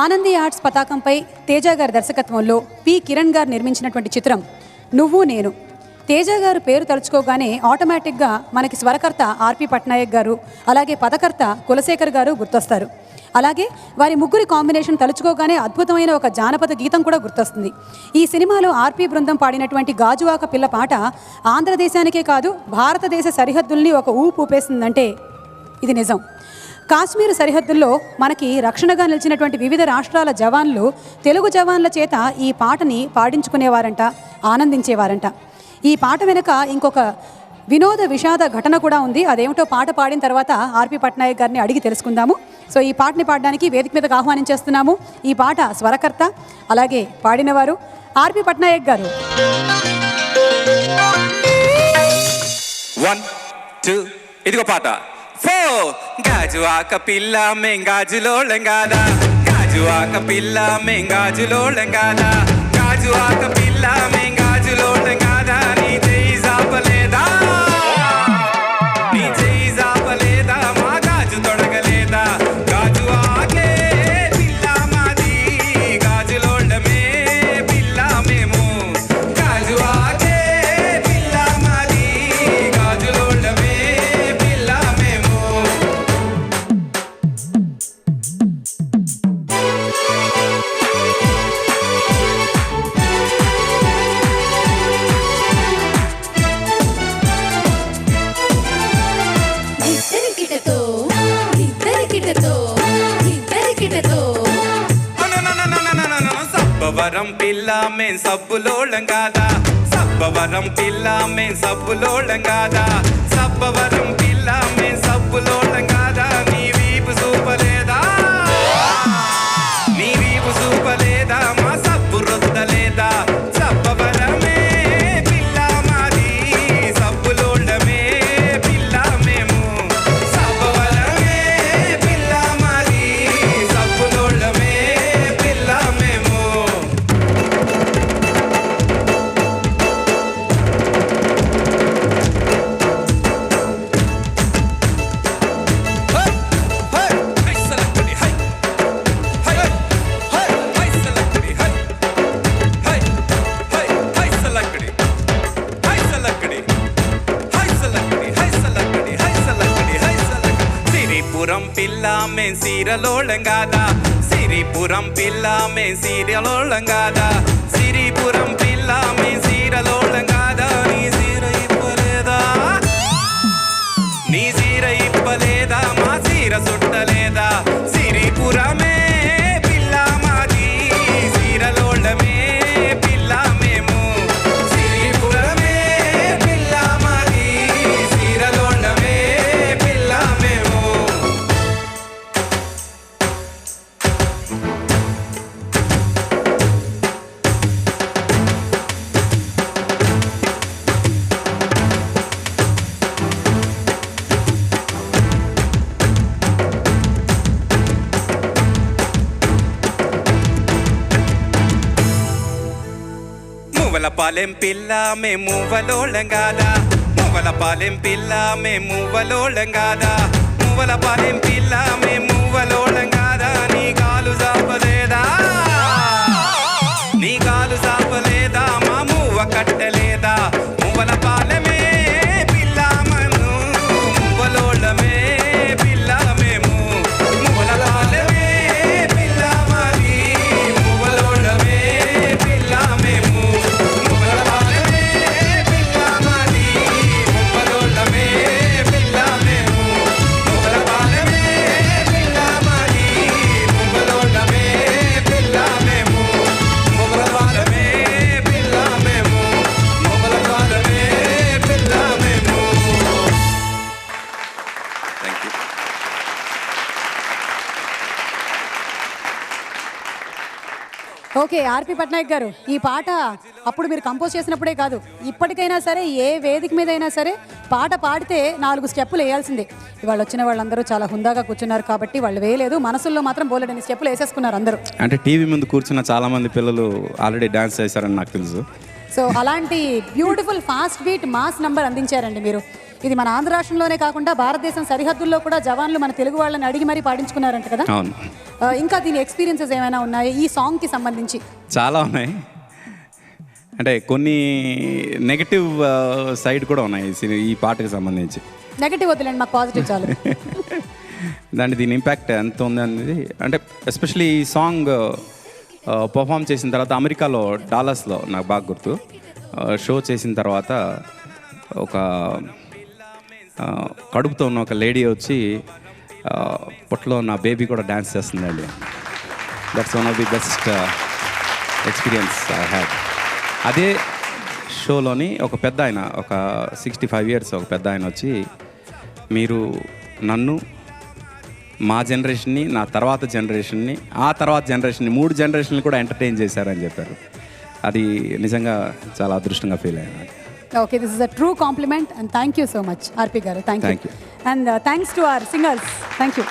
Anandi arts పతాకంపై తేజ గారి దర్శకత్వంలో పి కిరణ్ గారు నిర్మించినటువంటి చిత్రం నువ్వు నేను. తేజ గారు పేరు తలుచుకోగానే ఆటోమేటిక్గా మనకి స్వరకర్త ఆర్పి పట్నాయక్ గారు, అలాగే పదకర్త కులశేఖర్ గారు గుర్తొస్తారు. అలాగే వారి ముగ్గురి కాంబినేషన్ తలుచుకోగానే అద్భుతమైన ఒక జానపద గీతం కూడా గుర్తొస్తుంది. ఈ సినిమాలో ఆర్పి బృందం పాడినటువంటి గాజువాక పిల్ల పాట ఆంధ్రదేశానికే కాదు భారతదేశ సరిహద్దుల్ని ఒక ఊపేసిందంటే ఇది నిజం. కాశ్మీర్ సరిహద్దుల్లో మనకి రక్షణగా నిలిచినటువంటి వివిధ రాష్ట్రాల జవాన్లు తెలుగు జవాన్ల చేత ఈ పాటని పాడించుకునేవారంట, ఆనందించేవారంట. ఈ పాట వెనుక ఇంకొక వినోద విషాద ఘటన కూడా ఉంది. అదేమిటో పాట పాడిన తర్వాత ఆర్పి పట్నాయక్ గారిని అడిగి తెలుసుకుందాము. సో ఈ పాటని పాడడానికి వేదిక మీదకి ఆహ్వానించేస్తున్నాము. ఈ పాట స్వరకర్త అలాగే పాడినవారు ఆర్పి పట్నాయక్ గారు. 1 2 ఇదిగో పాట. గాజువాక పిల్ల మెంగాజులోళం గాదా, గాజువాక పిల్ల మెంగాజులోళం గాదా, గాజువాక పిల్ల మెంగాజులోళం గాదా, నీ చేయి జాపలేదా, నీ చేయి జాపలేదా, మా గాజు తొడగలేదా, గాజువాకే పిల్ల మాది, గాజులోళమే పిల్ల మేము, గాజువాకే పిల్ల మాది, గాజులోళమే పిల్ల మేము. సబ్బవరం పిల్ల మేం సబ్బులోళం కాదా, సబ్బవరం పిల్ల మేం సబ్బులోళం కాదా, సబ్బవరం పిల్ల మేం సబ్బులోళం కాదా, నీ వీపు చూపలేదా, నీ వీపు చూపలేదా, మా సబ్బు రుద్దలేదా, సబ్బవరమే పిల్ల మాది, సబ్బులోళమే పిల్ల మేము, సబ్బవరమే పిల్ల మాది, సబ్బులోళమే పిల్ల మేము. సిరిపురం పిల్ల మేం సీరలోళం గాదా, సిరిపురం పిల్ల మేం సీరలోళం గాదా, సిరిపురం పిల్ల మేం సీరలోళం గాదా, నీ సీర ఇప్పలేదా, నీ సీర ఇప్పలేదా, మా సీర సుట్టలేదా, సిరిపురమే పిల్ల మాది, సీరలోళమే పిల్ల మేము, సిరిపురమే పిల్ల మాది, సీరలోళమే పిల్ల మేము. మువ్వలపాలెం పిల్ల మేము మువ్వలోళం గాదా, మువ్వలపాలెం పిల్ల మేము మువ్వలోళం గాదా, మువ్వలపాలెం పిల్ల మేము మువ్వలోళం గాదా, నీ కాలు జాపలేదా, నీ కాలు జాపలేదా, మా మువ్వ కట్టలేదా, మువ్వలపాలెమే పిల్ల మేము మువ్వలోళమే పిల్ల మేము, మువ్వలపాలెమే పిల్ల మాది, మువ్వలోళమే పిల్ల మేము, మువ్వలపాలెమే పిల్ల మాది, మువ్వలోళమే పిల్ల మేము, మువ్వలపాలెమే పిల్ల మాది, మువ్వలోళమే పిల్ల మేము, మువ్వలపాలెమే పిల్ల మేము, మువ్వలపాలెమే పిల్ల మేము. Thank you. ఓకే ఆర్పి పట్నాయక్ గారు, ఈ పాట అప్పుడు మీరు కంపోజ్ చేసినప్పుడే కాదు ఇప్పటికైనా సరే ఏ వేదిక మీద అయినా సరే పాట పాడితే 4 స్టెప్పులు వేయాల్సిందే. ఇవాళ వచ్చిన వాళ్ళందరూ చాలా హుందాగా కూర్చున్నారు కాబట్టి వాళ్ళు వేయలేదు, మనసుల్లో మాత్రం బోలెడని స్టెప్పులు వేసేసుకున్నారు అందరూ. అంటే టీవీ ముందు కూర్చున్న చాలా మంది పిల్లలు ఆల్రెడీ డాన్స్ చేశారని నాకు తెలుసు. సో అలాంటి beautiful fast beat mass number అందించారండి మీరు. ఇది మన ఆంధ్ర రాష్ట్రంలోనే కాకుండా భారతదేశం సరిహద్దుల్లో కూడా జవాన్లు మన తెలుగు వాళ్ళని అడిగి మరీ పాడించుకున్నారంట కదా. అవును, ఇంకా దీని ఎక్స్పీరియన్సెస్ ఏమైనా ఉన్నాయి ఈ సాంగ్కి సంబంధించి? చాలా ఉన్నాయి. అంటే కొన్ని నెగటివ్ సైడ్ కూడా ఉన్నాయి ఈ పాటకి సంబంధించి. నెగటివ్ వద్దులేండి, మాకు పాజిటివ్ చాలు. దీని ఇంపాక్ట్ ఎంత ఉంది అనేది, అంటే ఎస్పెషలీ ఈ సాంగ్ పర్ఫామ్ చేసిన తర్వాత అమెరికాలో డాలస్లో నాకు బాగా గుర్తు, షో చేసిన తర్వాత ఒక కడుపుతో ఉన్న ఒక లేడీ వచ్చి పొట్టలో నా బేబీ కూడా డ్యాన్స్ చేస్తుందండి. That's one of the best experience I had. అదే షోలోని ఒక పెద్ద ఆయన, ఒక 65 years ఒక పెద్ద ఆయన వచ్చి, మీరు నన్ను, మా జనరేషన్ని, నా తర్వాత జనరేషన్ని, ఆ తర్వాత జనరేషన్ని, 3 జనరేషన్లు కూడా ఎంటర్టైన్ చేశారని చెప్పారు. అది నిజంగా చాలా అదృష్టంగా ఫీల్ అయ్యాను. Okay, this is a true compliment and thank you so much RP గారు. Thank you. Thank you. And thanks to our singers. Thank you.